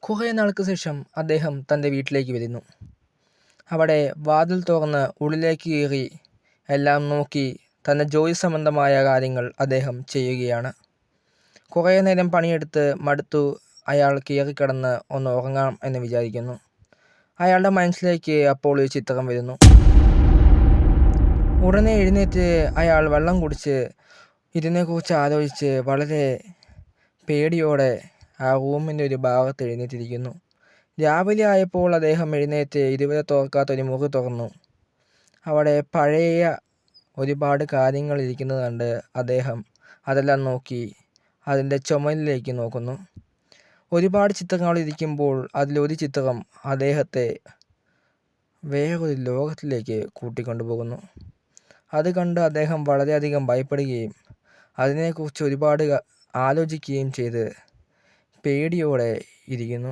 കുറേ നാൾക്ക് ശേഷം അദ്ദേഹം തൻ്റെ വീട്ടിലേക്ക് വരുന്നു. അവിടെ വാതിൽ തുറന്ന് ഉള്ളിലേക്ക് കയറി എല്ലാം നോക്കി തൻ്റെ ജോലി സംബന്ധമായ കാര്യങ്ങൾ അദ്ദേഹം ചെയ്യുകയാണ്. കുറേ നേരം പണിയെടുത്ത് മടുത്തു അയാൾ കയറിക്കിടന്ന് ഒന്ന് ഉറങ്ങാം എന്ന് വിചാരിക്കുന്നു. അയാളുടെ മനസ്സിലേക്ക് അപ്പോൾ ഒരു ചിത്രം വരുന്നു. ഉടനെ എഴുന്നേറ്റ് അയാൾ വെള്ളം കുടിച്ച് ഇതിനെക്കുറിച്ച് ആലോചിച്ച് വളരെ പേടിയോടെ ആ റൂമിൻ്റെ ഒരു ഭാഗത്ത് എഴുന്നേറ്റിരിക്കുന്നു. രാവിലെ ആയപ്പോൾ അദ്ദേഹം എഴുന്നേറ്റ് ഇതുവരെ തുറക്കാത്തൊരു മുറി തുറന്നു. അവിടെ പഴയ ഒരുപാട് കാര്യങ്ങൾ ഇരിക്കുന്നത് കണ്ട് അദ്ദേഹം അതെല്ലാം നോക്കി അതിൻ്റെ ചുമലിലേക്ക് നോക്കുന്നു. ഒരുപാട് ചിത്രങ്ങൾ ഇരിക്കുമ്പോൾ അതിലൊരു ചിത്രം അദ്ദേഹത്തെ വേറൊരു ലോകത്തിലേക്ക് കൂട്ടിക്കൊണ്ടുപോകുന്നു. അത് കണ്ട് അദ്ദേഹം വളരെയധികം ഭയപ്പെടുകയും അതിനെക്കുറിച്ച് ഒരുപാട് ആലോചിക്കുകയും ചെയ്ത് പേടിയോടെ ഇരിക്കുന്നു.